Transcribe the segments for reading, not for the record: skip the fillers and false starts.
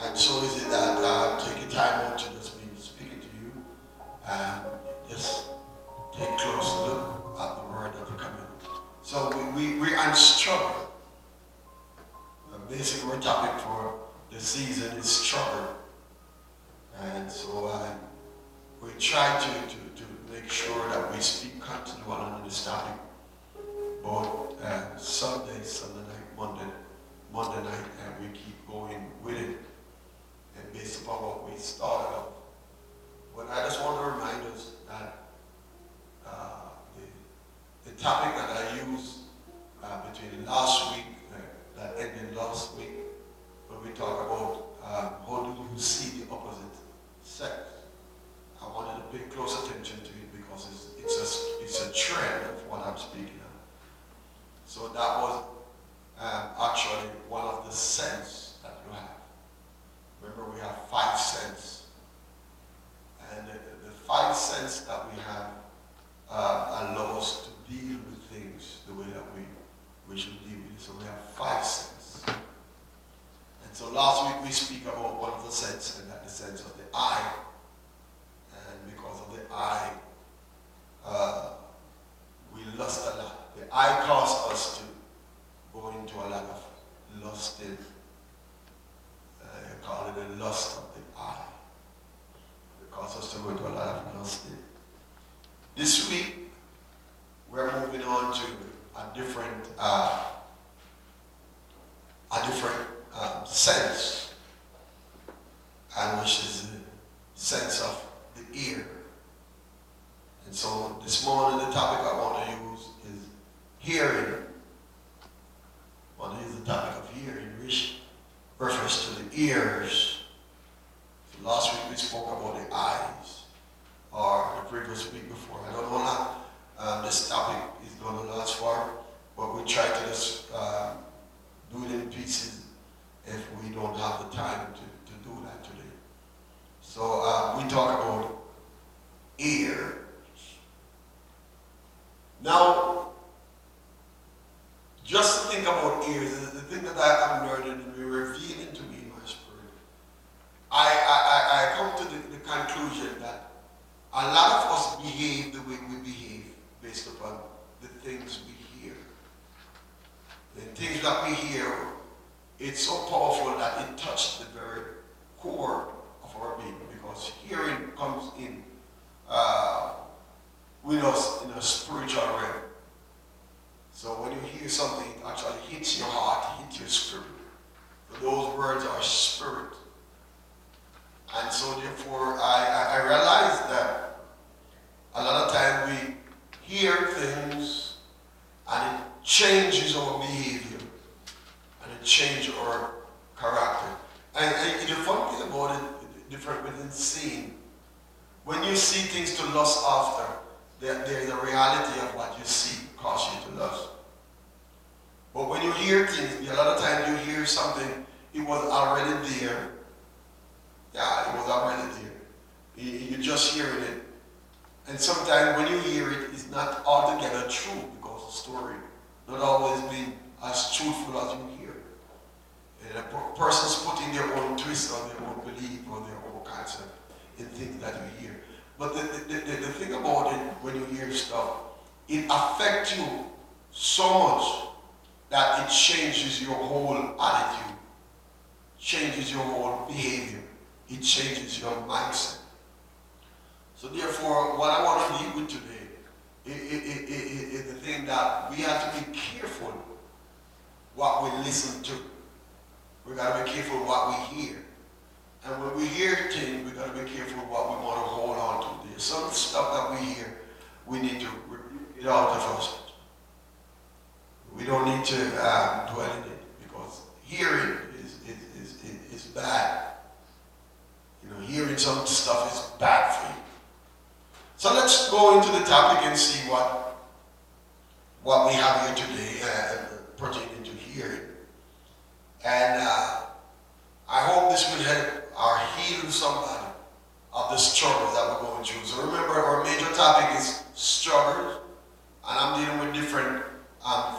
And so is it that taking time out to just be speaking to you and just take a close look at the word that we come in. So we are struggle. Basically, our topic for the season is struggle. And so we try to make sure that we speak continually on this topic, both Sunday night, Monday night, and we keep going with it. And based upon what we started off. But I just want to remind us that the topic that I used between last week, that ended last week, when we talk about how do you see the opposite sex. I wanted to pay close attention to it because it's a trend of what I'm speaking of. So that was actually one of the sense that you have. Remember, we have 5 senses. And the 5 senses that we have allow us to deal with things the way that we should deal with it. So we have 5 senses. And so last week we speak about one of the senses, and that's the sense of the eye. And because of the eye, we lust a lot. The eye causes us to go into a lot of lusting. You call it the lust of the eye. It causes us to go into a lot of lusting. This week, we're moving on to a different sense, and which is the sense of the ear. And so this morning, the topic I want to use is hearing. I want to use the topic of hearing, which refers to the ears. So last week we spoke about the eyes, or the previous week before. I don't know how long this topic is going to last for, but we try to just do it in pieces if we don't have the time to do that today. So we talk about ears. Now, just to think about ears, the thing that I'm learning and revealing to me in my spirit, I come to the conclusion that a lot of us behave the way we behave based upon the things we hear. The things that we hear, it's so powerful that it touches the very core of our being, because hearing comes in with us in a spiritual realm. So when you hear something, it actually hits your heart, hits your spirit. So those words are spirit. And so therefore, I realize that a lot of time we hear things and it changes our behavior and it changes our character. And the fun thing about it, different within seeing, when you see things to lust after, there's a reality of what you see cause you to lust. But when you hear things, a lot of times you hear something, it was already there. Yeah, it was already there. You're just hearing it. And sometimes when you hear it, it's not altogether true, because the story not always be as truthful as you hear. And a person's putting their own twist on their own belief or their own concept in things that you hear. But the thing about it, when you hear stuff, it affects you so much that it changes your whole attitude, changes your whole behavior, it changes your mindset. So therefore, what I want to leave with today is the thing that we have to be careful what we listen to. We got to be careful what we hear. And when we hear things, we got to be careful what we want to hold on to. There's some stuff that we hear, we need to rebuke it out of us. We don't need to dwell in it, because hearing is bad. You know, hearing some stuff is bad for you. So let's go into the topic and see what we have here today pertaining to hearing. And I hope this will help or heal somebody of the struggles that we're going through. So remember, our major topic is struggles, and I'm dealing with different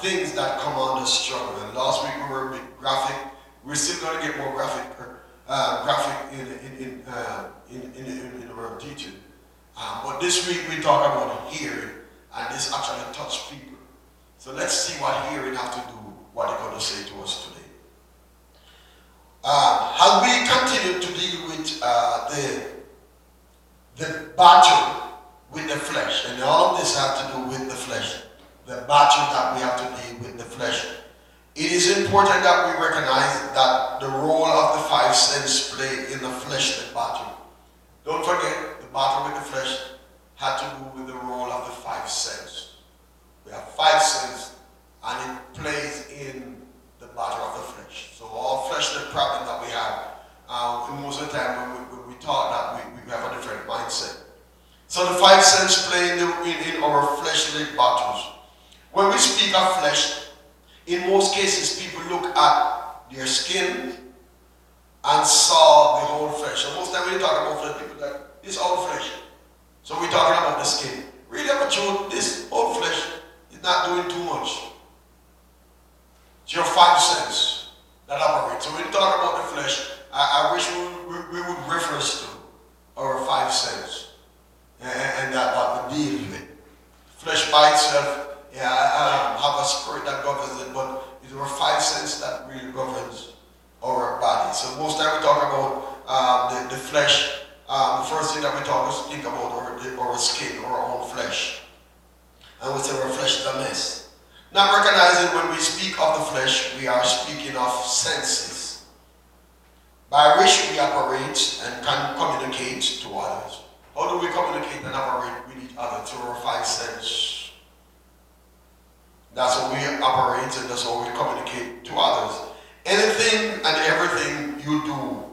things that come on the struggle. And last week we were a bit graphic. We're still going to get more graphic graphic in our teaching. But this week we talk about hearing, and this actually touched people. So let's see what hearing have to do, what they're going to say to us today. As we continue to deal with the battle with the flesh, and all of this has to do with the flesh, the battle that we have to deal with the flesh, it is important that we recognize that the role of the five senses play in the fleshly battle. Don't forget, the battle with the flesh had to do with the role of the five senses. We have five senses, and it plays in the battle of the flesh. So all fleshly problem that we have, most of the time when we talk that, we have a different mindset. So the five senses play in our fleshly battles. When we speak of flesh, in most cases people look at their skin and saw the whole flesh. So most of the time when you talk about flesh, people are like, this all flesh. So we're talking about the skin. Really, about truth, this whole flesh is not doing too much. It's your five senses that operate. So when you talk about the flesh, I wish we would reference to our five senses and that what we deal with. Flesh by itself, have a spirit that governs it, but it's our five senses that really governs our body. So most time we talk about the flesh. The first thing that we think about our skin, our own flesh. And we say our flesh is a mess. Not recognizing when we speak of the flesh, we are speaking of senses, by which we operate and can communicate to others. How do we communicate and operate with each other? Through our five senses. That's how we operate and that's how we communicate to others. Anything and everything you do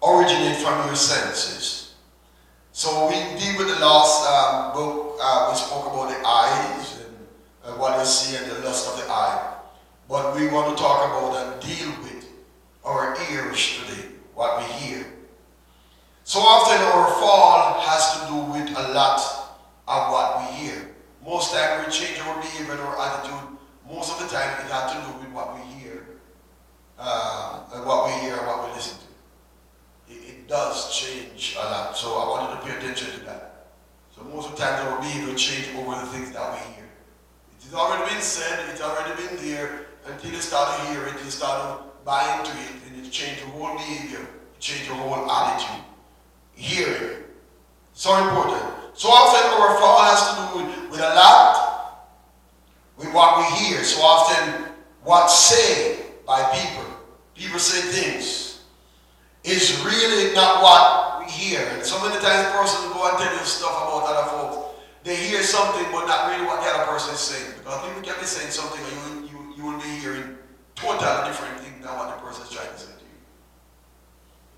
originate from your senses. So we deal with the last book, we spoke about the eyes and what you see and the lust of the eye. But we want to talk about and deal with our ears today, what we hear. So often our fall has to do with a lot of what we hear. Most time we change our behavior or attitude. Most of the time it has to do with what we hear, and what we hear and what we listen to. It does change a lot. So I wanted to pay attention to that. So most of the time our behavior change over the things that we hear. It has already been said, it's already been there, until you start to hear it, you start to buy into it, and it change your whole behavior, it change your whole attitude. Hearing. So important. So often our fall has to do with a lot with what we hear. So often what's said by people. People say things. Is really not what we hear. And so many times persons go and tell you stuff about other folks. They hear something but not really what the other person is saying. Because people can be saying something and you will be hearing totally different things than what the person is trying to say to you.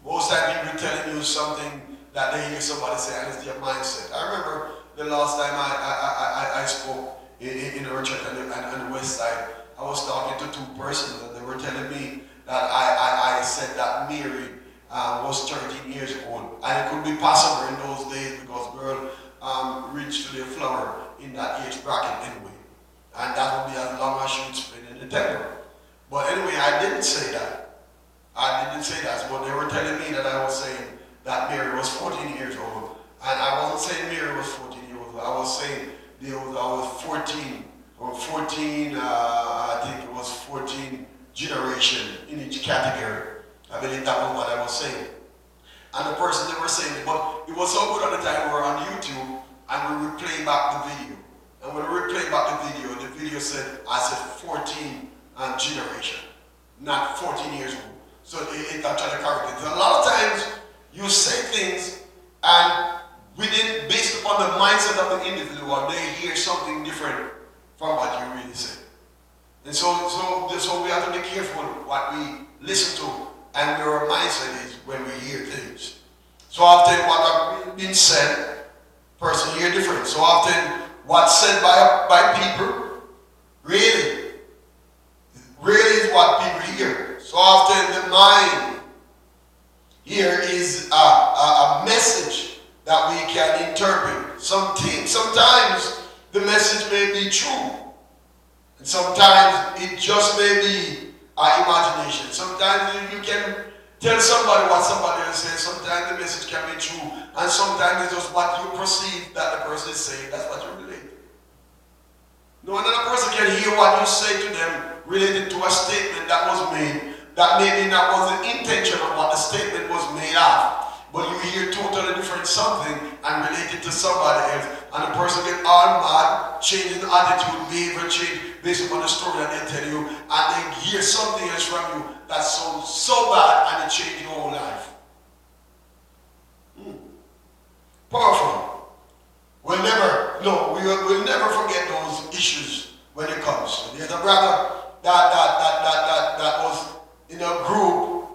Most times people are telling you something that they hear somebody say, and it's their mindset. I remember the last time I spoke in our church on the west side. I was talking to two persons and they were telling me that I said that Mary was 13 years old. And it could be possible in those days because girl reached to their flower in that age bracket anyway. And that would be as long as she would spend in the temple. But anyway, I didn't say that. I didn't say that. But they were telling me that I was saying that Mary was 14 years old. And I wasn't saying Mary was 14 years old. I was saying I was 14. Or 14, I think it was 14 generation in each category. I believe that was what I was saying. And the person they were saying, but it was so good at the time we were on YouTube and we would play back the video. And when we play back the video said, I said 14 generation, not 14 years old. So it actually corrected. A lot of times you say things and based upon the mindset of the individual, they hear something different from what you really say. And so we have to be careful what we listen to and where our mindset is when we hear things. So often what has been said, person hear different. So often what's said by people really is what people hear. So often the mind here is a message that we can interpret. Sometimes the message may be true. And sometimes it just may be our imagination. Sometimes you can tell somebody what somebody else says. Sometimes the message can be true, and sometimes it's just what you perceive that the person is saying. That's what you relate. No another person can hear what you say to them related to a statement that was made, that maybe that was the intention of what the statement was made of. But you hear totally different something and relate it to somebody else, and the person get all mad, changing the attitude, behavior change based upon the story that they tell you, and they hear something else from you that sounds so bad and it changes your whole life. Powerful. We'll never forget those issues when it comes. There's a brother that was in a group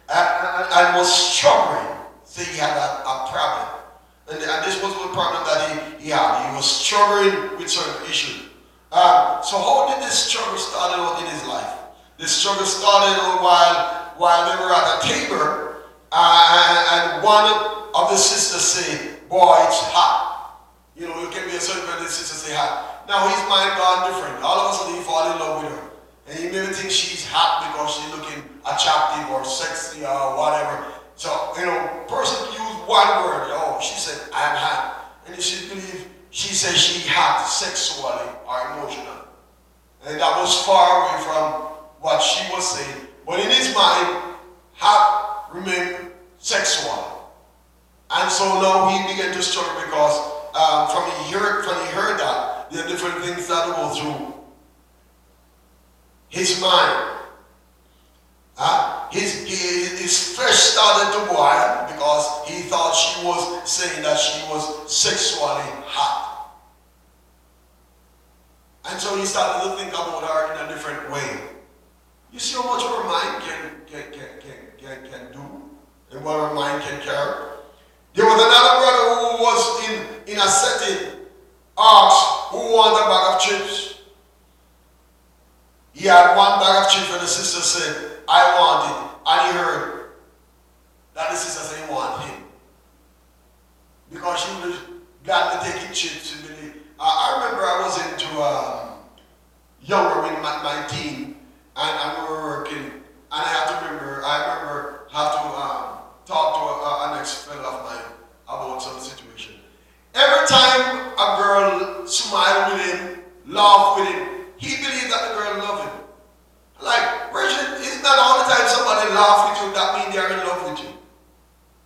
and was struggling. Say he had a problem. And this was the problem that he had. He was struggling with certain issues. So how did this struggle start out in his life? This struggle started while they were at a table, and one of the sisters said, "Boy, it's hot." You know, you can be a certain way the sister say hot. Now his mind gone different. All of a sudden he fall in love with her. And he maybe thinks she's hot because she's looking attractive or sexy or whatever. So, you know, person used one word. Oh, she said, "I'm hot." And she believed she said she hot sexually or emotionally. And that was far away from what she was saying. But in his mind, hot remained sexual. And so now he began to struggle because from he heard that, there are different things that go through his mind. His flesh started to boil because he thought she was saying that she was sexually hot. And so he started to think about her in a different way. You see how much her mind can do and what her mind can carry? There was another brother who was in a setting, asked who wanted a bag of chips. He had one bag of chips and the sister said, "I want it." And he heard that the sister said he want him. Because she was glad to take his chips. I remember I was into younger in my teen, and we were working, and I remember have to talk to an ex-friend of mine about some situation. Every time a girl smiled with him, laughed with him, he believed that the girl loved him. Like, Bridget, it's not all the time somebody laughs with you that means they're in love with you.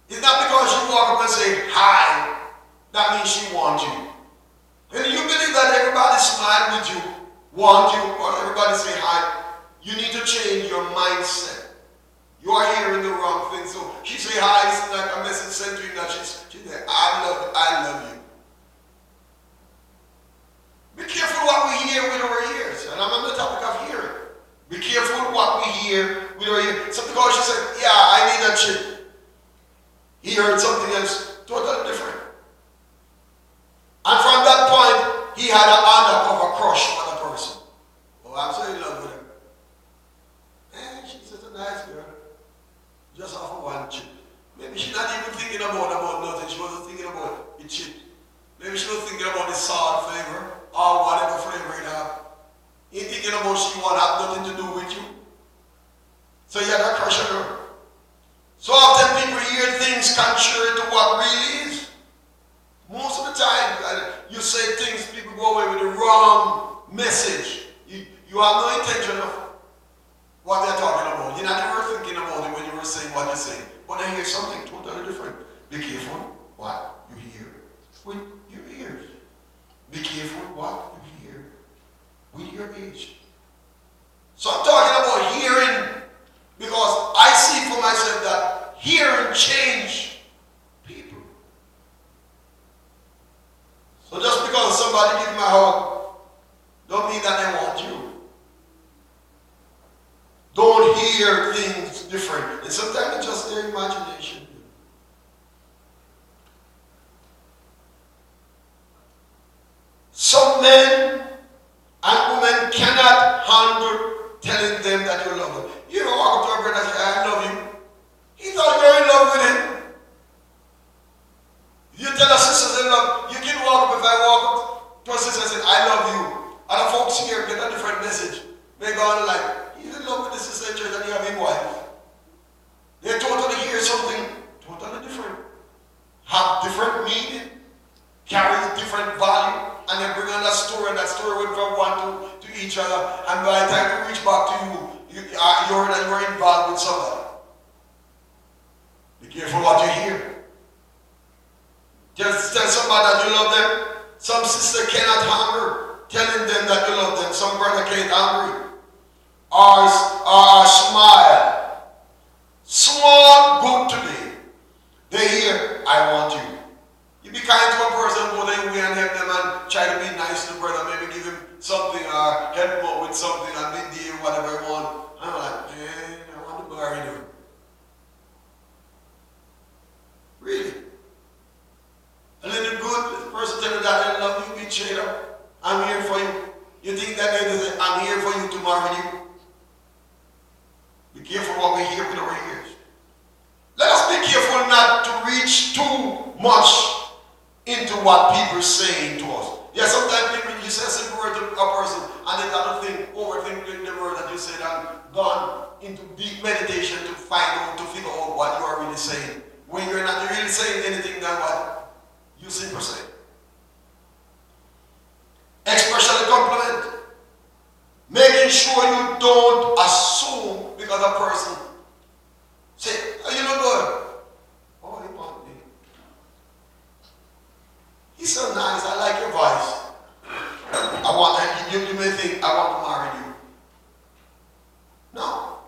It's not because you walk up and say hi, that means she wants you. And you believe that everybody smile with you, want you, or everybody say hi, you need to change your mindset. You are hearing the wrong thing. So she say hi, it's like a message sent to you that she said, I love you. Be careful what we hear with our ears. And I'm on the topic of hearing. Be careful what we hear with our ears. So because she said, "Yeah, I need a chip," he heard something else totally different. And from that point, he had an undercover crush for the person. Oh, I'm so in love with her. And she's such a nice girl. Just off of one chip. Maybe she's not even thinking about nothing. She wasn't thinking about the chip. Maybe she was thinking about the salt flavor or whatever flavor it had. He ain't thinking about she won't have nothing to do with you. So you had a crush on her. So often people hear things contrary to what really is. Most of the time, you say things, people go away with the wrong message. You have no intention of what they're talking about. You're not ever thinking about it when you were saying what you're saying. But they hear something totally different. Be careful what you hear with your ears. Be careful what you hear with your ears. So I'm talking about hearing because I see for myself that hearing change people. So just because somebody gives me a hug, don't mean that they want you. Don't hear things different. And sometimes it's just their imagination. Some men and women cannot handle telling them that you love them. You don't walk up to a brother and say, "I love you." He thought you were in love with him. something totally different. Have different meaning, carries different value, and then bring on that story, and that story went from one to each other, and by the time you reach back to you're involved with somebody. Be careful what you hear. Just tell somebody that you love them. Some sister cannot hunger, telling them that you love them. Some brother can't hungry. Or smile. Small good today. They hear, I want you. You be kind to a person, go their way and help them and try to be nice to the brother, maybe give him something or help him out with something and midday or whatever you want. I'm like, man, I want to marry you. Really? A little good, the person tell you that I love you, be traitor. I'm here for you. You think that they say, I'm here for you to marry you? Be careful what we hear with our ears. Let us be careful not to reach too much into what people are saying to us. Yeah, sometimes people, you say a simple word to a person and they got to overthink the word that you said and gone into deep meditation to find out, to figure out what you are really saying. When you're not really saying anything than what you simply say. Especially compliment. Making sure you don't assume because a person say, oh, you look good. Oh, he want me. He's so nice. I like your voice. You may think I want to marry you. No.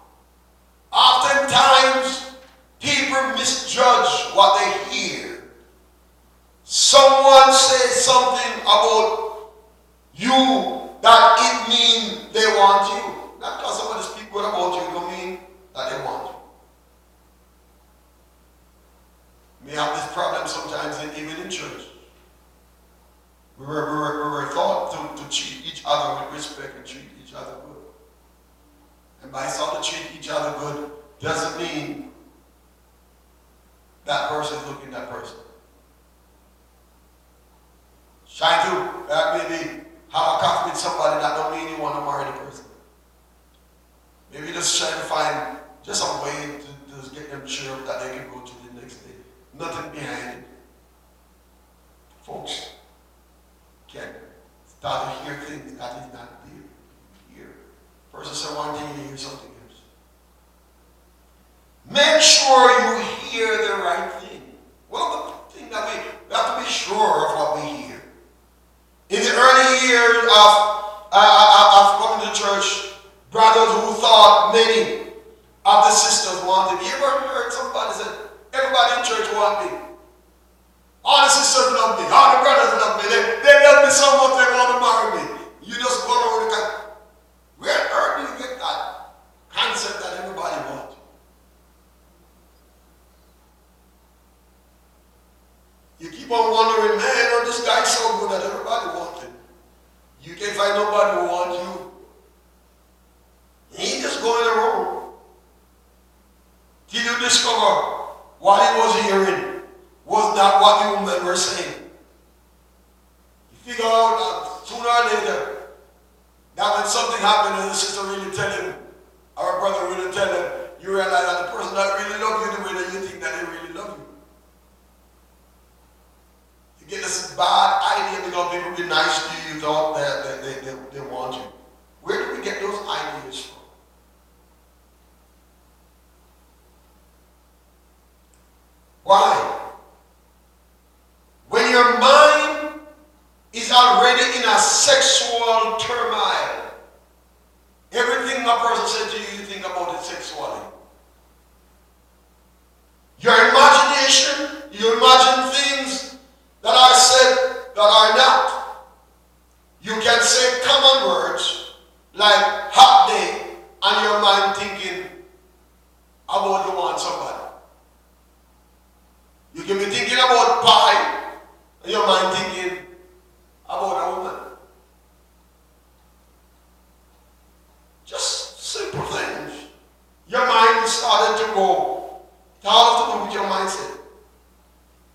Oftentimes, people misjudge what they hear. Someone says something about you that it means they want you. Not because somebody speaks good about you, it don't mean that they want you. We have this problem sometimes, even in church. We were taught to treat each other with respect and treat each other good. And by thought to treat each other good doesn't mean that person is looking at that person. Try to maybe have a coffee with somebody that don't mean you want to marry the person. Maybe just try to find just a way to just get them cheered up that they can go to the next day. Nothing behind it. Folks can start to hear things that is not there. Here. Person said one thing, you hear something else. Make sure you hear the right thing. Well, the thing that we have to be sure of what we hear. In the early years of coming to church, brothers who thought many of the sisters wanted me. You ever heard somebody say, everybody in church want me? All the sisters love me. All the brothers love me. They love me so much they want to marry me. You just go over the kind. Where on earth do you get that concept that everybody wants? You keep on wondering, man, oh, this guy's so good that everybody wants him. You can't find nobody who wants you. He ain't just going around. Till you discover what he was hearing was not what you men were saying. You figure out that sooner or later that when something happened and the sister really tell him, or a brother really tell him, you realize that the person that really loves you the way that you think that they really love you. You get this bad idea because people be nice to you, you thought that they want you. Where do we get those ideas from? Why? When your mind is already in a sexual turmoil, everything a person said to you, you think about it sexually. Your imagination, you imagine things that are said that are not. You can say common words like hot day and your mind thinking about you want somebody. You can be thinking about pie and your mind thinking about a woman. Just simple things. Your mind started to go. It all has to do with your mindset.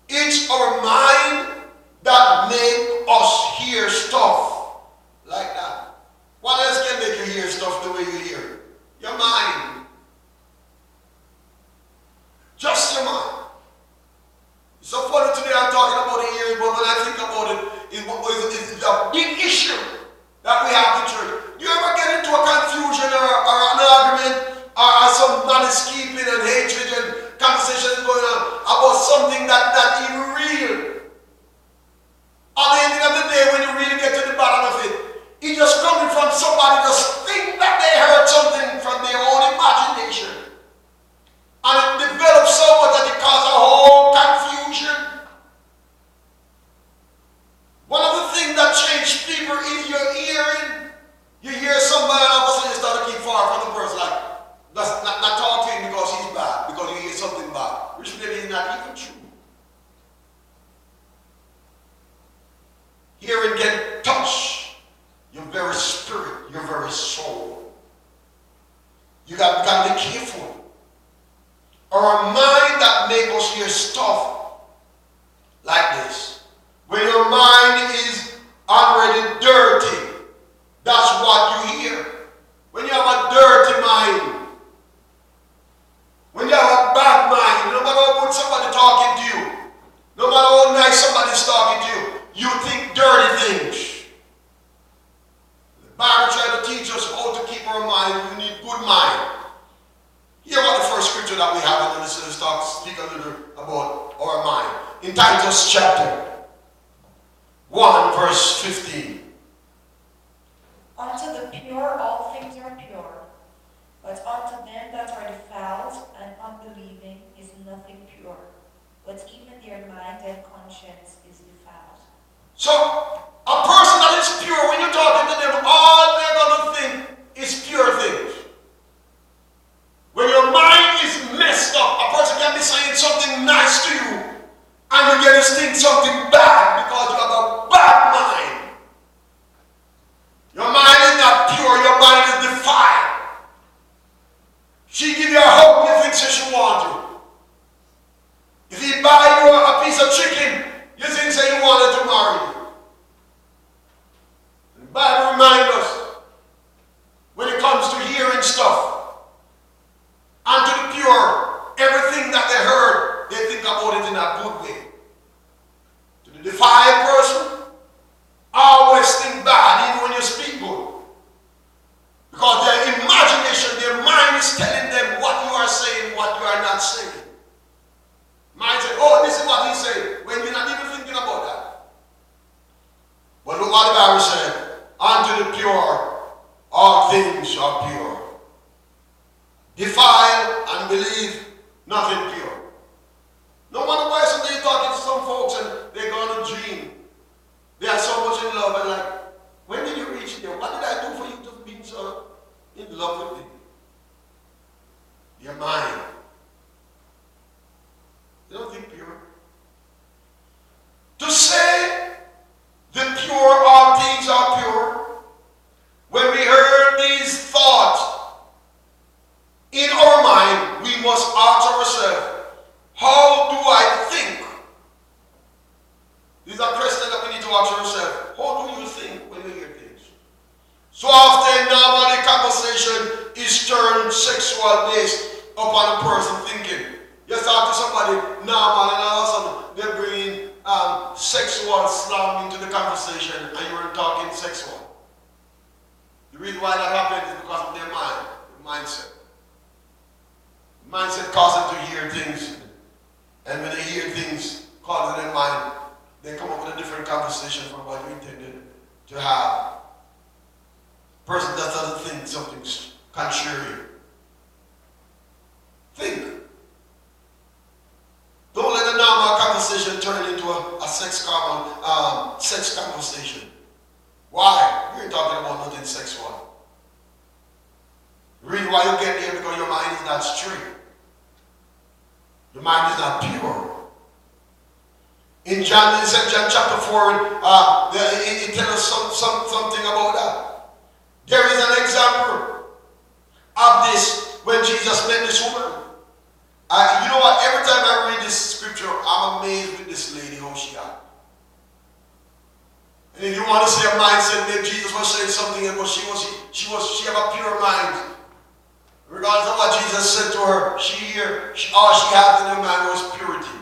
It's our mind that make us hear stuff like that. What else can make you hear stuff the way you hear? Your mind. Just they're not even true. Hearing can touch your very spirit, your very soul. You got to be careful. Our mind that makes us hear stuff like this. When your mind is already dirty, that's what you hear. When you have a dirty mind, when you have a bad mind, no matter how good somebody talking to you, no matter how nice somebody's talking to you, you think dirty things. The Bible tries to teach us how to keep our mind. We need good mind. Hear what the first scripture that we have, and let's speak a little about our mind. In Titus chapter 1, verse 15. Unto the pure all things are pure, but unto them that are defiled and unbelieving is nothing pure, but even their mind and conscience is defiled. So, a person that is pure, when you're talking to them, all they're going to think is pure things. When your mind is messed up, a person can be saying something nice to you, and you get to think something bad because you have a bad mind. Your mind is not pure, your mind is defiled. She give you a hug, you think she want you. If he buy you a piece of chicken, you think say you wanted to marry you. The Bible reminds us, when it comes to hearing stuff, and to the pure, everything that they heard, they think about it in a good way. To the defiled person, always think bad, even when you speak good. Because their imagination, their mind is telling them what you are saying, what you are not saying. Mind say, oh, this is what he said, when you're not even thinking about that. But look what the Bible said, unto the pure, all things are pure. Defile and believe nothing pure. No matter why somebody talking to some folks and they're going to dream. They are so much in love and like, when did you reach there? What did I do for you to be so in love with me? Your mind. You don't think pure. To say the pure, all things are pure. When we heard these thoughts in our mind, we must ask ourselves, how do I think? These are questions that we need to ask ourselves. How do you think when you hear things? So often, normally, conversation is turned sexual based upon a person thinking. You talk to somebody normal and all of a sudden they're bringing sexual slang into the conversation and you're talking sexual. The reason why that happens is because of their mind, their mindset. Mindset causes them to hear things, and when they hear things causing their mind, they come up with a different conversation from what you intended to have. Person that doesn't think something's contrary. Think. Don't let a normal conversation turn into a sex conversation. Why? You ain't talking about nothing sexual. The reason why you get there because your mind is not straight. Your mind is not pure. In John chapter 4, it tells us something about that. There is an example of this when Jesus met this woman. You know what? Every time I read this scripture, I'm amazed with this lady, how she got. And if you want to say a mindset, maybe Jesus was saying something, but she had a pure mind. Regardless of what Jesus said to her, all she had in her mind was purity.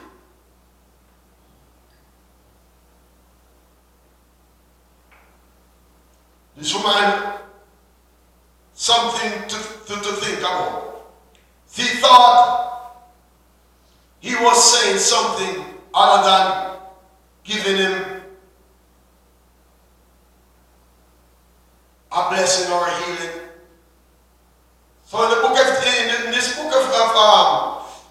This woman, something to think about. She thought he was saying something other than giving him a blessing or a healing. So in this book of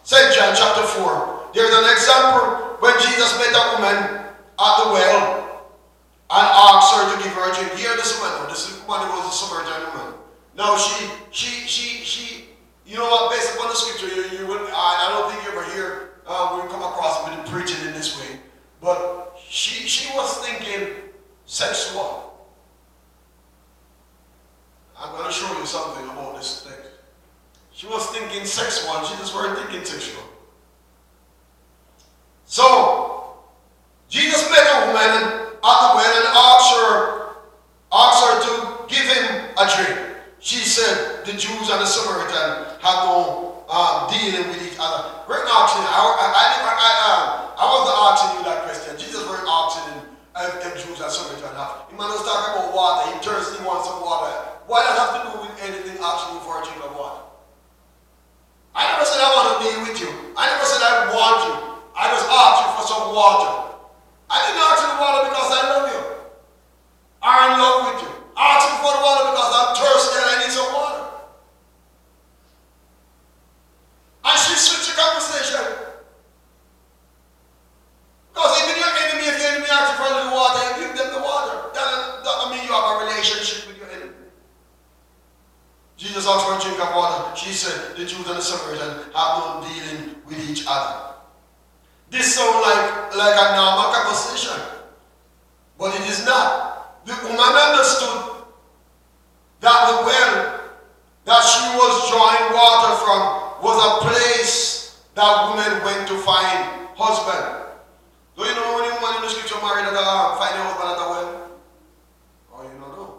St. John chapter 4, there's an example when Jesus met a woman at the well and asked her to give her a drink. Here this woman, this woman was a Samaritan woman. Now she, you know what, based upon the scripture, I don't think you ever hear, we preaching in this way, but she was thinking sexual. I'm going to show you something about this text. She was thinking sexual. She just weren't thinking sexual. So, Jesus met a woman at the well and asked her to give him a drink. She said, the Jews and the Samaritan have no dealing with each other. We're not asking, I wasn't asking you that question. Jesus weren't asking him if Jews and Samaritan have. He was talking about water. He thirsty, he wants some water. What does that have to do with anything asking you for a drink of water? I never said I want to be with you. I never said I want you. I just asked you for some water. I didn't ask you for water because I love you. I'm in love with you. I asked you for the water because I'm thirsty and I need some water. And she switched the conversation. Because even your enemy, if your enemy asks you for a little water, you give them the water. That doesn't mean you have a relationship with your enemy. Jesus asked for a drink of water. She said, the Jews and the Samaritan have no dealing with each other. This sounds like a normal conversation, but it is not. The woman understood that the well that she was drawing water from was a place that women went to find husband. Do you know when a woman in the scripture married find a husband at a well? Oh, you don't know.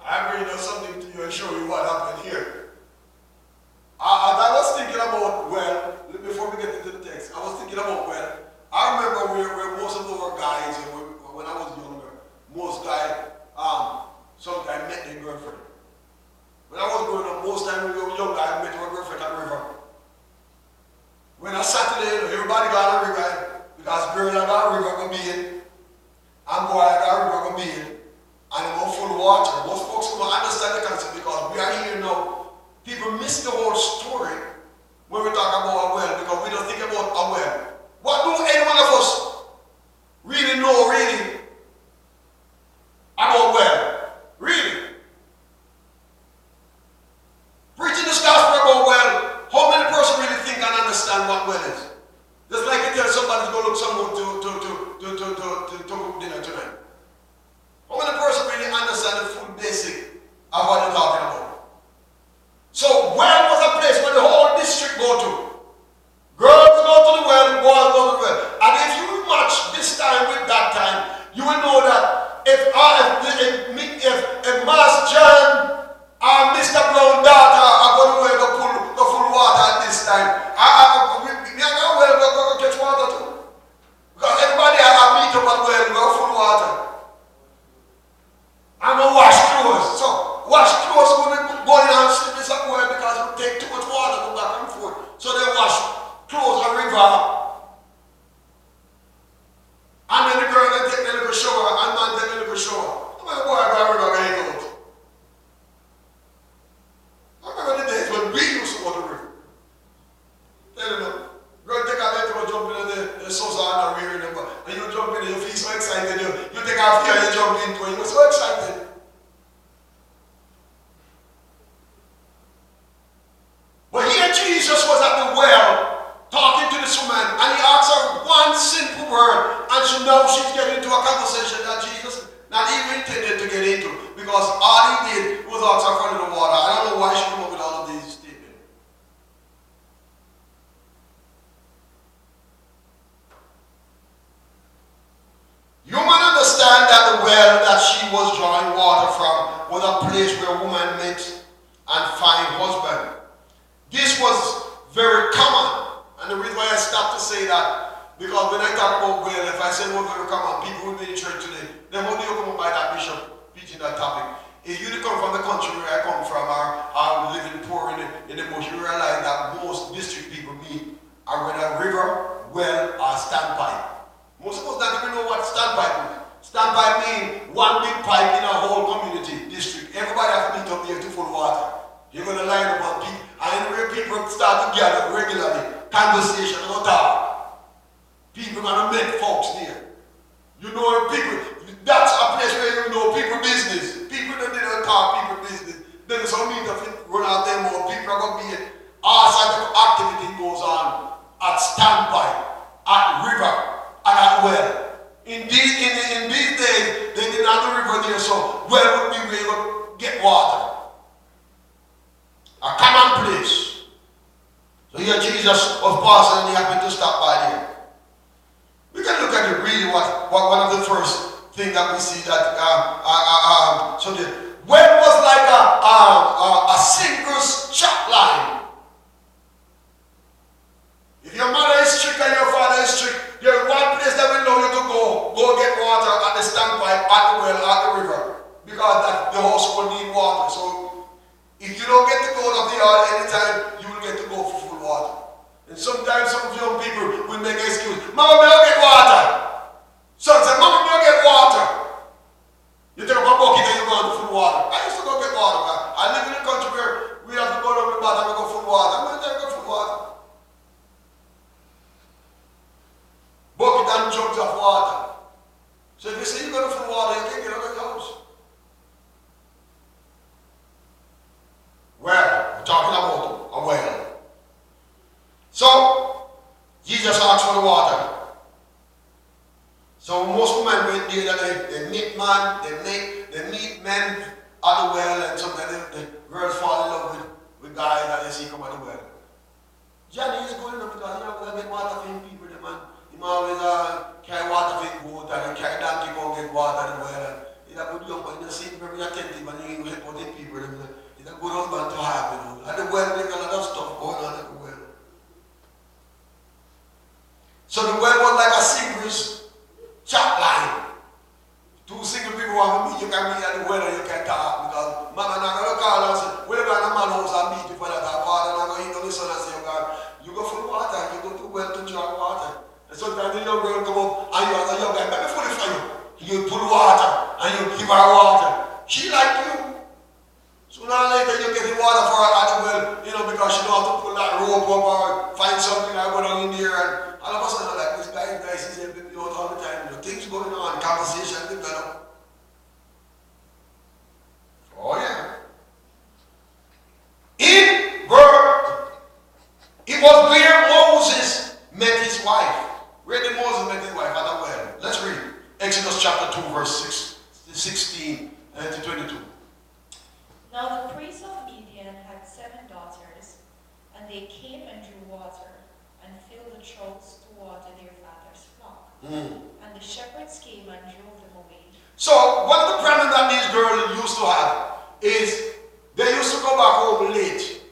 I'm bringing up something to you and show you what happened here. As I was thinking about well, before we get into the text, I was thinking about well. I remember where most of our guys, when I was younger, most guys, sometimes met their girlfriend. When I was growing up, most times we were young guys met our girlfriend at the river. When a Saturday, everybody got a river because girl I got a river go be in, and boy I got a river go be in, and it was full of water. Most folks don't understand the concept because we are here now. People miss the whole story when we talk about a well because we don't think about a well. What do any one of us really know about well? Really? Preaching this gospel about well, how many person really think and understand what well is? Just like you tell somebody to go look somewhere to cook dinner tonight. How many person really understand the full basic of what you're talking about? So well was a place where the whole district go to. Girls go to the well, boys go to the well. And if you match this time with that time, you will know that if Master John or Mr. Brown daughter are going to well go full water at this time, we are going well go catch water too. Because everybody are meet up at well go full water. I'm going to wash clothes. So wash clothes go in and slip this up well because it take too much water to go back and forth. So they wash clothes a river. And then the girl they take a little shower and man take a little shower. I'm like, boy, I got a river hang out. I remember the days when we used to go to the river. Tell them, girl take a little jump in the sauce and the rear and you jump in and you feel so excited. You take off here and you jump into it. You're so excited. But here Jesus was at the well talking to this woman and he asked her one simple word and now she's getting into a conversation that Jesus not even intended to get into because all he did was ask her for a little water. I don't know why she came up with all of these statements. You might understand that the well that she was drawing water from was a place where women met and find husband. This was very common, and the reason why I stopped to say that, because when I talk about well, if I say what's very common, people will be in church today, then how do you come up by that bishop preaching that topic? If you come from the country where I come from, or living poor in the bush, you realize that most district people meet are with a river, well, or standpipe. Most of us don't even know what standpipe is. Standpipe means one big pipe in a whole community, district. Everybody has to meet up there to full water. You're going to line up on people. And where people start to gather regularly, conversation, no talk. People are going to meet folks there. You know people, that's a place where you know people business. People that don't talk people business. Then some meet up, run out there more. People are going to be all sorts of activity goes on at at standpipe, at river, and at well. In these days, they didn't have the river there, so well would be where you would get water. A common place. So here Jesus was passing and he happened to stop by there. We can look at it really what one of the first things that we see that so the well was like a single chat line. If your mother is strict and your father is strict, there's one place that will know you to go get water at the standpipe, at the well, at the river. Because that the house will need water. So if you don't get to go out of the yard anytime, you will get to go for full water. And sometimes some young people will make an excuse. Mama, may I get water? Son said, Mama, may I get water? You take up a bucket and you go to full water. I used to go get water, man. I live in a country where we have to go down the bottom and go full water. I'm going to go full water. Bucket and jugs of water. So if you say you go to full water, you can't get out of the house. Well, we're talking about a well. So, Jesus asked for the water. So most women went there that they meet man, they meet men at the well, and sometimes the girls fall in love with guys that they see come at the well. Johnny is going up because you know we get water for him people, the man. He always carry water for him goat and he carry donkey go get water at the well. And he's a good young man, he seems very attentive and he will help out the people. He's a good husband to have, you know. At the well, there's a lot of stuff going on at the well. So the well was like a single chat line. Two single people want to meet, you can meet at the well and you can talk because mama not going to call and say, we're going to man house and meet you for that. Father not going to eat on the son and say, oh God, you go full water, you go to the well to drink water. And sometimes the young girl come up and you as a young guy, let me fully for you. You pull water and you give her water. She like you. Sooner or later you get the water for her at the well, you know, because she don't have to pull that rope up or find something that go down in there and all of a sudden like this guy is helping me out all the time. You know, things going on, conversation develop. Oh yeah. It was where Moses met his wife. Where did Moses met his wife? At the well. Let's read. Exodus chapter 2 verse 16 to 22. Now the priest of Midian had 7 daughters, and they came and drew water, and filled the troughs to water their father's flock. And the shepherds came and drove them away. So one of the problems that these girls used to have is they used to go back home late.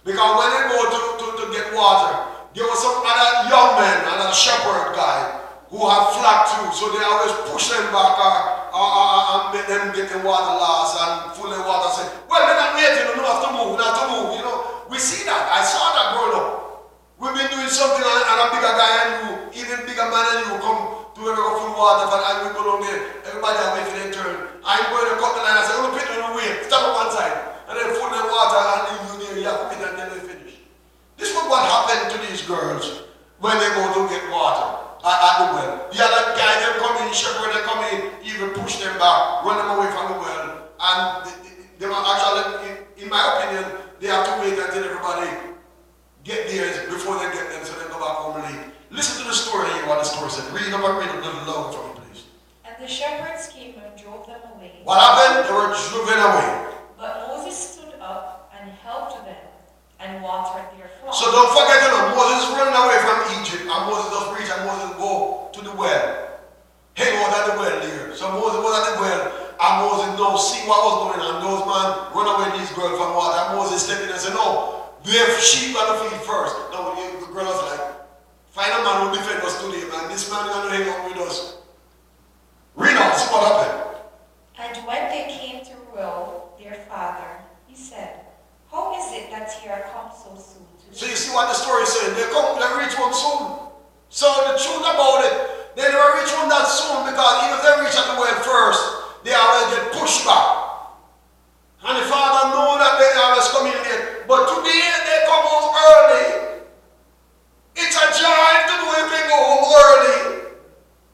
Because when they go to get water, there was some other young man, another shepherd guy, who had flocked through. So they always push them back and make them get the water last and full of water. Say, well, they're not waiting, we don't have to move, we don't have to move. You know, we see that. I saw that growing up. We've been doing something and a bigger guy and you, even bigger man than you, come to where we go full water and we go down there. Everybody have wait for their turn. I'm going to cut the line and say, oh, put it on the way, stop on one side. And then full of water and leave you there, you have to wait and then they finish. This was what happened to these girls when they go to get water at the well. The other guy, they come in, shepherd, they come in, even push them back, run them away from the well. And they were actually, in my opinion, they have to wait until everybody get theirs before they get them so they go back home late. Listen to the story here, what the story said. Read up and read a little louder for me, please. And the shepherds came and drove them away. What happened? They were driven away. But Moses stood up and helped them and watered their flock. So don't forget, you know, Moses running away from Egypt and Moses just reach and Moses go to the well. Hang out at the well there. So Moses was at the well and Moses now see what was going on. Those man run away these girls from water and Moses stepped in and said, no, we have sheep on the field first. Now the girl was like, find a man who defend us today, man. This man is going to hang out with us. Read on, see what happened. And when they came to Reuel, their father, he said, how is it that ye are come so soon? So you see what the story is saying. They reach home soon. So the truth about it, they never reach home that soon because even if they reach at the well first, they always get pushed back. And the father know that they always come in late. But today they come home early. It's a joy to do if they go home early.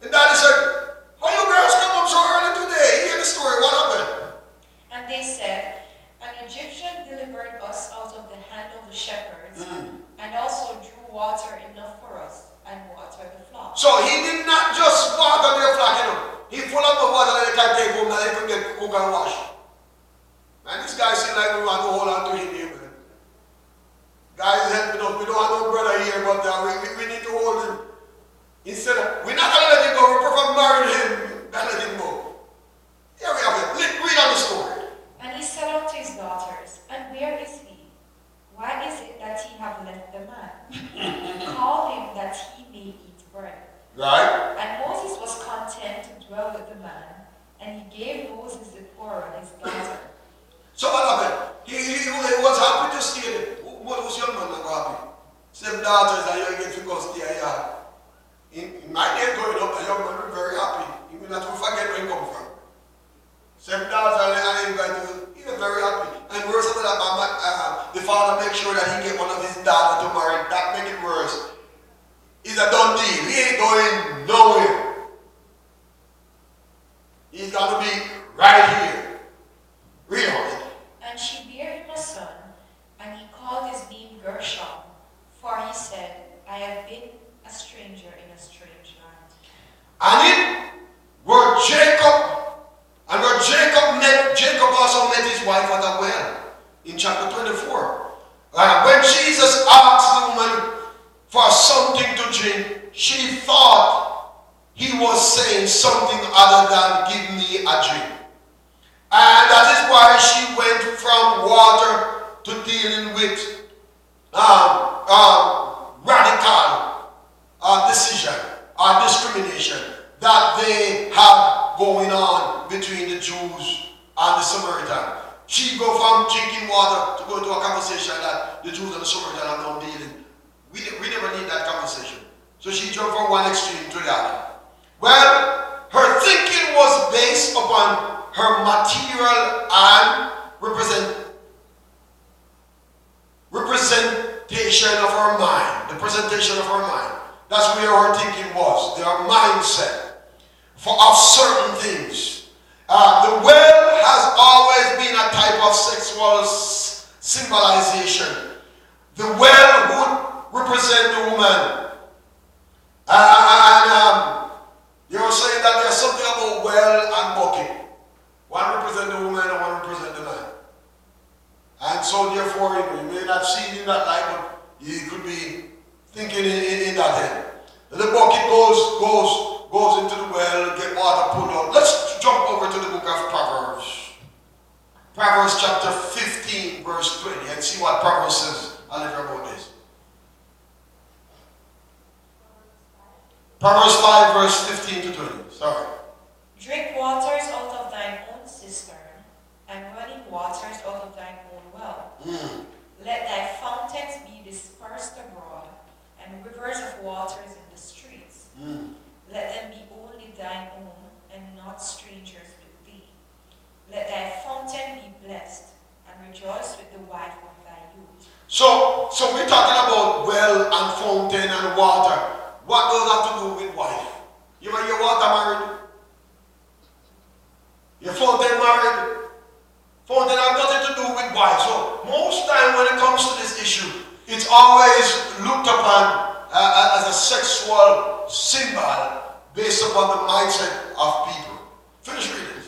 And daddy said, how you girls come home so early today? Hear the story, what happened? And they said, an Egyptian delivered us out of the hand of the shepherds, and also drew water enough for us So he did not just water their flock, He full up the water that they can take home, that they can get cook and wash. Man, this guy seems like we want to hold on to him here, man. Guys helping us. We don't have no brother here, but we need to hold him. Instead of, we're not going to let him go. We prefer marrying him than let him go. Here we have it. Read on the story. And he said unto his daughters, And where is he? Why is it that he have left the man? Call him that he may eat bread. Right. And Moses was content to dwell with the man, and he gave Moses Zipporah his daughter. So what happened? He was happy to see it. What was young man not happy? 7 daughters and you get to go stay here. In my day growing up, a young man was very happy. He will not forget where he come from. 7 daughters and he was very happy. And worse than that, the father make sure that he get one of his daughters to marry. That make it worse. It's a done deal. He ain't going nowhere. He's got to be right here. Read on it. And she bare him a son, and he called his name Gershom, for he said, I have been a stranger in a strange land. And it were Jacob, and where Jacob also met his wife at a well, in chapter 24. When Jesus asked the woman for something to drink, she thought he was saying something other than give me a drink. And that is why she went from water to dealing with radical decision or discrimination that they have going on between the Jews and the Samaritan. She go from drinking water to go to a conversation that the Jews and the Samaritan are now dealing. We never need that conversation. So she jumped from one extreme to the other. Well, her thinking was based upon her material and representation of her mind. The presentation of her mind. That's where her thinking was. Their mindset of certain things. The well has always been a type of sexual symbolization. The well would represent the woman. They were saying that there's something about well and bucket. One represents the woman and one represents the man. And so therefore, you may not see it in that light, but you could be thinking in that head. The bucket goes into the well, get water pulled out. Let's jump over to the book of Proverbs. Proverbs chapter 15, verse 20, and see what Proverbs says a little about this. Proverbs 5, verse 15 to 20. Sorry. Drink waters out of thine own cistern, and running waters out of thine own well. Let thy fountains be dispersed abroad, and rivers of waters in the streets. Let them be only thine own, and not strangers with thee. Let thy fountain be blessed, and rejoice with the wife of thy youth. So we're talking about well and fountain and water. What does that have to do with wife? You want your water married? Your fountain married? Fountain has nothing to do with wife. So most time when it comes to this issue, it's always looked upon as a sexual symbol based upon the mindset of people. Finish reading.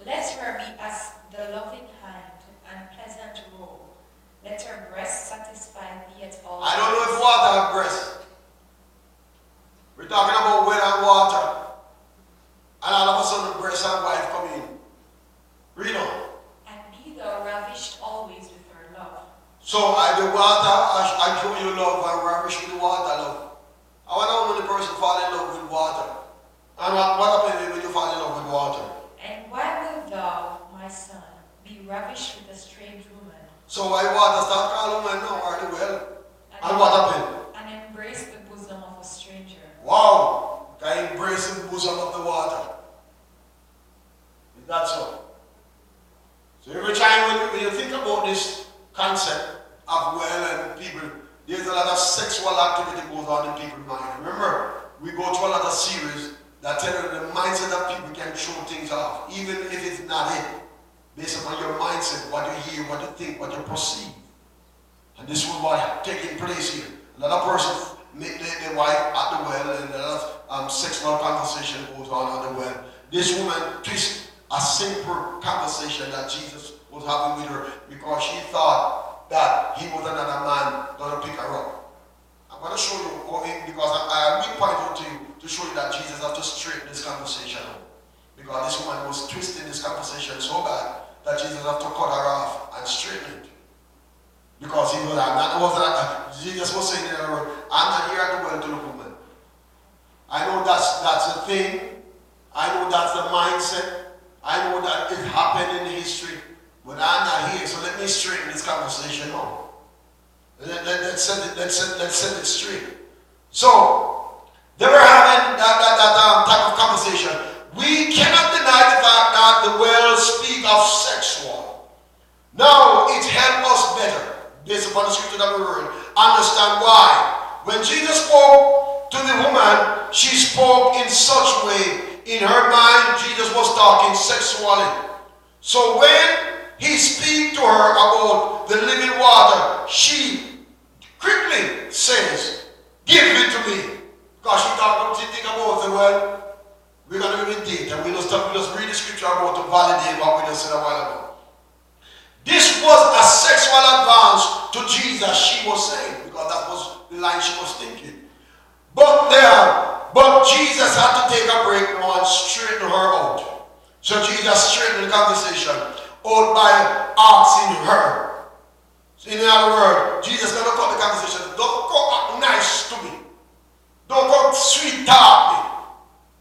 Let her be as the loving hand and pleasant robe. Let her breast satisfy thee at all times. I don't know if water have breasts. We're talking about well and water. And all of a sudden, breast and wife come in. Read on. And be thou ravished always with her love. So, the water, I show you love, and ravish with the water love. I wonder when the person fall in love with water. And what happens when you fall in love with water? And why wilt thou, my son, be ravished with a strange woman? So why water start calling woman now, or the well? And what happened? And embrace the bosom of a stranger. Wow! Can embrace the bosom of the water. Is that so? So every time when you think about this concept of well and people, there's a lot of sexual activity goes on in people's mind. Remember, we go through a lot of series that tell you the mindset of people can throw things off, even if it's not it. Based upon your mindset, what you hear, what you think, what you perceive. And this is what taking place here. Another person meet their wife at the well, and another sexual conversation goes on the well. This woman twisted a simple conversation that Jesus was having with her because she thought that he was another man going to pick her up. I'm going to show you, because I will point out to you to show you that Jesus had to straighten this conversation out. Because this woman was twisting this conversation so bad that Jesus had to cut her off and straighten it. Because he was Jesus was saying in other words, I'm not here at the well to look woman. I know that's a thing. I know that's the mindset. I know that it happened in history. But I'm not here, so let me straighten this conversation out. Let's set it straight. So, they were having that type of conversation. We cannot deny the fact that the well speak of sexual. Now, it helps us better, based upon the scripture that we read, understand why. When Jesus spoke to the woman, she spoke in such way. In her mind, Jesus was talking sexually. So when he speaks to her about the living water, she quickly says, give it to me. Because she think about the well. We're going to meditate and we'll just read the scripture about to validate what we just said a while ago. This was a sexual advance to Jesus, she was saying, because that was the line she was thinking. But Jesus had to take a break now and straighten her out. So Jesus straightened the conversation out by asking her. So in other words, Jesus is going to cut the conversation. Don't go act nice to me. Don't go sweet talk me.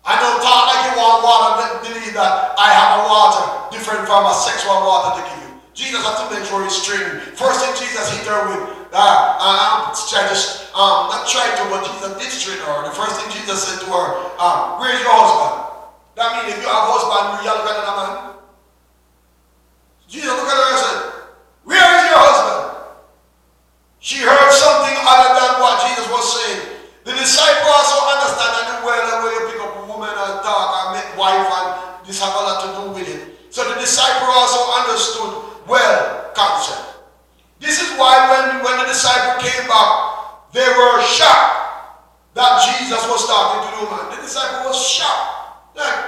I don't talk like you want water, but believe that I have a water different from a sexual water to give you. Jesus had to make sure he's straightened. First thing Jesus hit her with, not try to, but Jesus did straighten her. The first thing Jesus said to her, where's your husband? That means if you have a husband, you look at another man. Jesus looked at her and said, where is your husband? She heard something other than what Jesus was saying. The disciple also understand that the well and where you pick up a woman and talk and make wife and this have a lot to do with it. So the disciple also understood well concept. This is why when the disciple came back, they were shocked that Jesus was talking to the woman. The disciple was shocked. Like,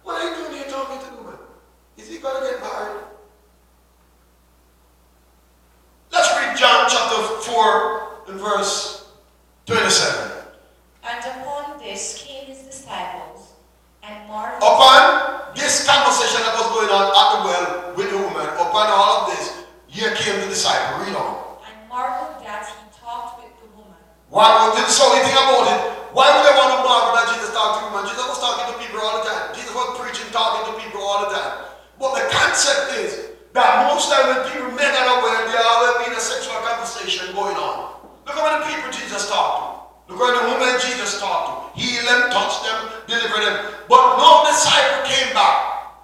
what are you doing here talking to the woman? Is he going to get married? Let's read John chapter 4 and verse 27. And upon this came his disciples and marveled. Upon this conversation that was going on at the well with the woman, upon all of this, here came the disciple. Read on. And marveled that he talked with the woman. Why would they so anything about it? Why would they want to marvel that Jesus talked to the woman? Jesus was talking to people all the time. Jesus was preaching, talking to people all the time. But the concept is that most time when people met at a well, there always been a sexual conversation going on. Look how many people Jesus talked to. Look at the woman Jesus talked to. Heal them, touch them, deliver them. But no disciple came back,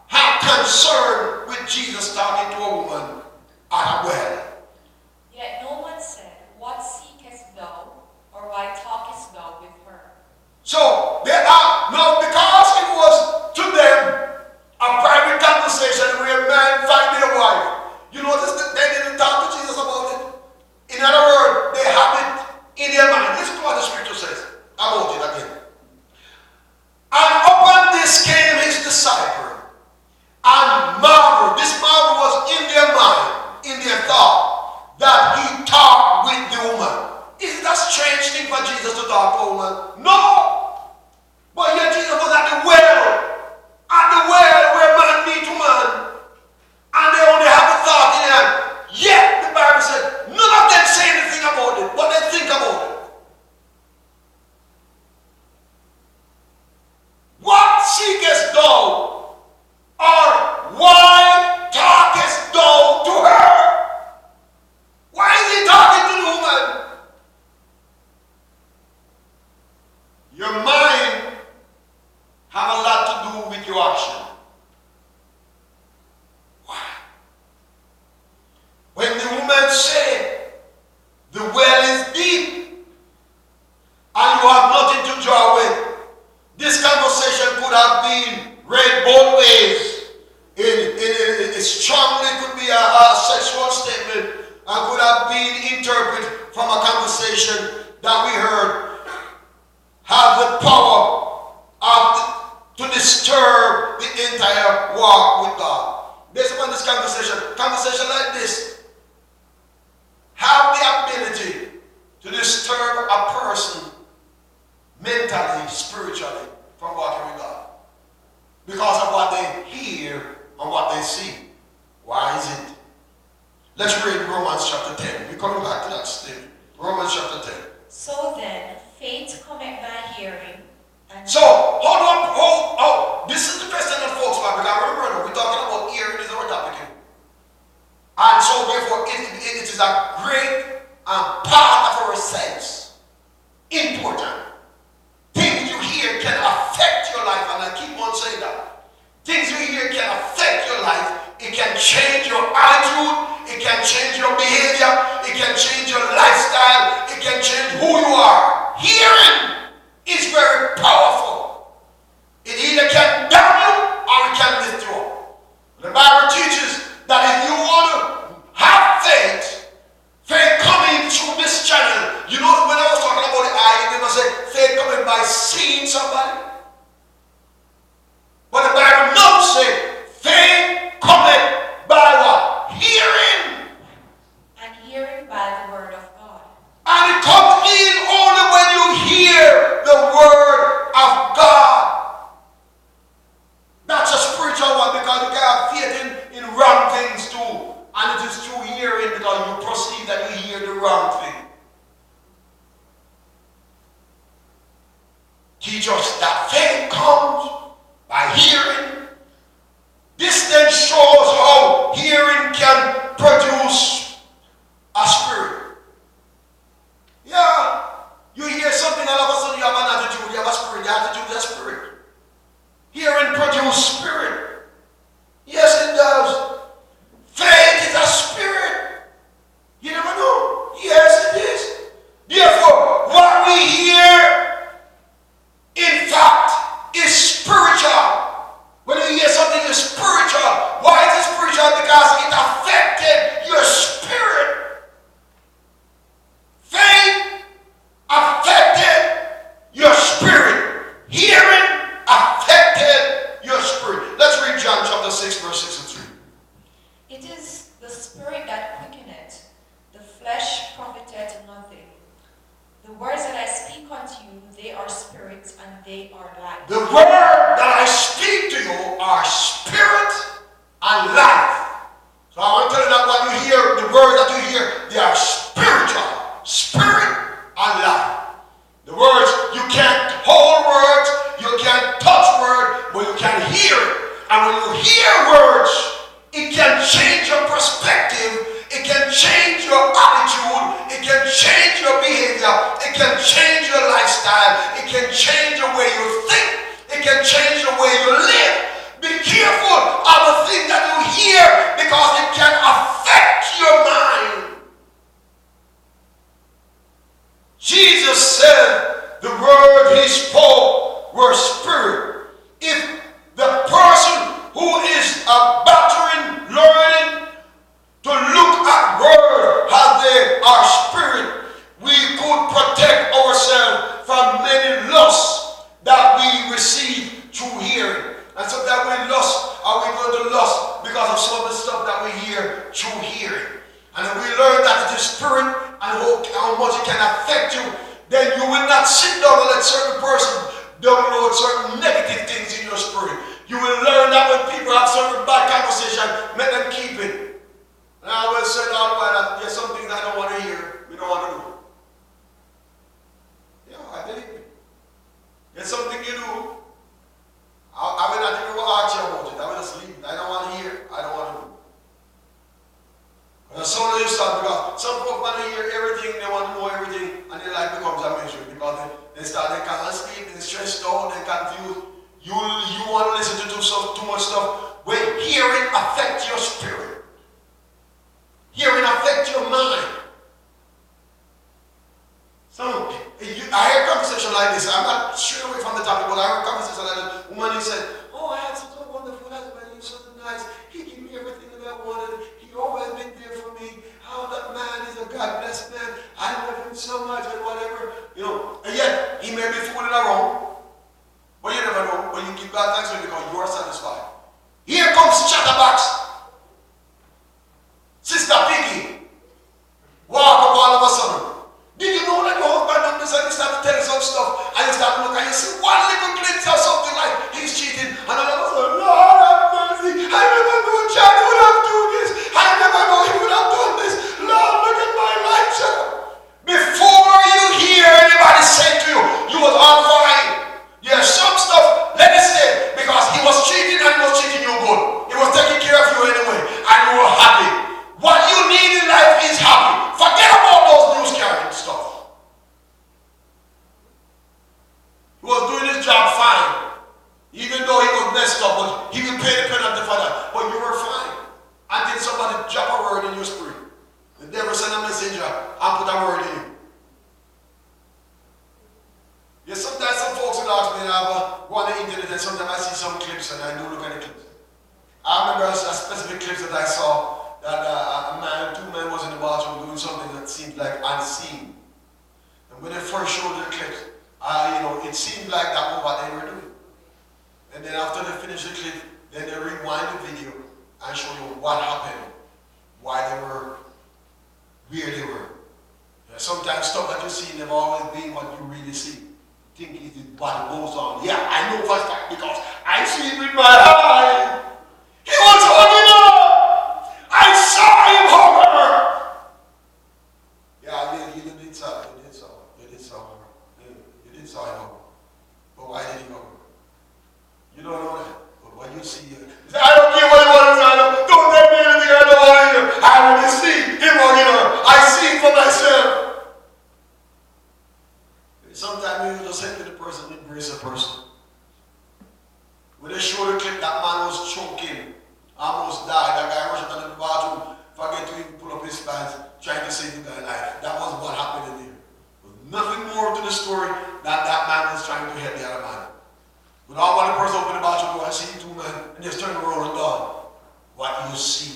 had concern with Jesus talking to a woman at a well. Yet no one said, what seekest thou, or why talkest thou with her? So, there are, now because it was to them a private conversation where a man find their wife. You notice that they didn't talk to Jesus about it. In other words, they have it in their mind. Listen to what the scripture says about it again. And upon this came his disciple and marveled. This marvel was in their mind, in their thought, that he talked with the woman. Is it a strange thing for Jesus to talk to a woman? No! But yet Jesus was at the well where man meet to man, and they only have a thought in them. Yet the Bible said, none of them say anything about it, but they think about it. What seekest thou, or why talkest thou to her? Why is he talking to the woman? Your mind have a lot to do with your action. Why? When the woman said, the well is deep, and you have nothing to draw with, this conversation could have been read both ways. It strongly could be a sexual statement and could have been interpreted from a conversation that we heard have the power walk with God. Based upon this conversation like this, have the ability to disturb a person mentally, spiritually, from walking with God. Because of what they hear and what they see. Why is it? Let's read Romans chapter 10. We're coming back to that still. Romans chapter 10. So then, faith cometh by hearing. And So, this is the question that folks have, because remember, we're talking about hearing is our topic. And so, therefore, it is a great part of our sense. Important. Things you hear can affect your life, and I keep on saying that. Things you hear can affect your life. It can change your attitude. It can change your behavior. It can change your lifestyle. It can change who you are. Hearing is very powerful. It either can damn you or it can lift you up. The Bible teaches that if you want to have faith coming through this channel. You know, when I was talking about the eye, you never say faith coming by seeing somebody. But the Bible knows say faith coming by what? Hearing. And hearing by the word of God. And it comes in only when you hear the word of God. That's a spiritual one, because you can have faith in wrong things too. And it is through hearing, because you perceive that you hear the wrong thing. Teach us that faith comes by hearing. This then shows how hearing can produce a spirit. Yeah, you hear something and all of a sudden you have an attitude, you have a spirit, the attitude is a spirit. Hearing produces spirit. Yes, it does. Faith is a spirit. You never know. Yes, it is. Therefore, what we hear, in fact, is spiritual. When you hear something is spiritual, why is it spiritual? Because it affected your spirit. Faith affected your spirit. Hearing affected your spirit. Let's read John chapter 6, verse 6 and 3. It is the spirit that quickeneth, the flesh profiteth nothing. The words that I speak unto you, they are spirits and they are life. The word that I speak to you are spirit and life. So I want to tell you that when you hear the words that you hear, they are spiritual, spirit and life. The words, you can't hold words, you can't touch words, but you can hear it. And when you hear words, it can change your perspective, it can change your attitude, it can change your behavior, it can change your lifestyle, it can change the way you think, it can change the way you live. Be careful of the thing that you hear, because it can affect your mind. Jesus said the word he spoke were spirit. If the person who is a battering, learning to look at word as they are spirit, we could protect ourselves from many lusts that we receive through hearing. And sometimes we lust, or we go to lust because of some of the stuff that we hear through hearing. And if we learn that it is spirit and how much it can affect you, then you will not sit down and let certain person download certain negative things in your spirit. You will learn that when people have certain bad conversation, make them keep it. And I always said all the that there's some things I don't want to hear, we don't want to do. Yeah, I believe it. There's something you do, I will not even ask you about it. I will just leave it. I don't want to hear, I don't want to do. And some of you start, because some folks want to hear everything, they want to know everything, and their life becomes a misery, because they can't sleep, they're stressed out, they're confused. You want to listen to too much stuff. When hearing affects your spirit. Hearing affects your mind. I heard a conversation like this. I'm not straight away from the topic, but I heard a conversation like this. A woman, he said, "Oh, I had such a wonderful husband. He's so nice. He gave me everything that I wanted. He always been there for me. How that man is a God-blessed man. I love him so much," and whatever. You know, and yet, he may be fooling around. But you never know. When you give God thanks because you are satisfied. Here comes Chatterbox. Sister Piggy. Walk up all of a sudden. Did you know that your husband and this and he start to tell you some stuff and you start to look and you see one little glimpse of something like he's cheating and all of a sudden, Lord have mercy, I never knew John would have done this. I never know he would have done this. Lord, look at my life, shut up. Before you hear anybody say to you, you was all fine. There's some stuff, let me say, because he was cheating and he was treating you good. He was taking care of you anyway and you were happy. What you need in life is happy. Forget about those news carrying stuff. He was doing his job fine. Even though he was messed up, but he will pay the penalty for that. But you were fine. Until somebody drop a word in your spirit. The devil send a messenger and put a word in you. Yes, sometimes some folks will ask me, I go on the internet and sometimes I see some clips and I do look at the clips. I remember a specific clips that I saw that two men was in the bathroom doing something that seemed like unseen. And when they first showed the clips, it seemed like that was what they were doing. And then after they finished the clip, then they rewind the video and show you what happened, why they were where they were. Sometimes stuff that you see never always being what you really see. Think it is what goes on. Yeah, I know for a fact because I see it with my eye. He was hugging her. I saw him hug her. Yeah, you did saw him. You did saw him hug her. But why did he hug her? You don't know that. But when you see it, I don't care what you want to say. Don't tell me anything I don't want to hear. I already see him hugging her. I see it for myself. Sometimes you just say to the person, embrace the person. When they show the clip, that man was choking, almost died. That guy rushed into the bathroom, forget to even pull up his pants, trying to save the guy's life. That was what happened in there. There was nothing more to the story than that man was trying to help the other man. But all when the person opened the bathroom door, I see two men, and just turned around and gone. What you see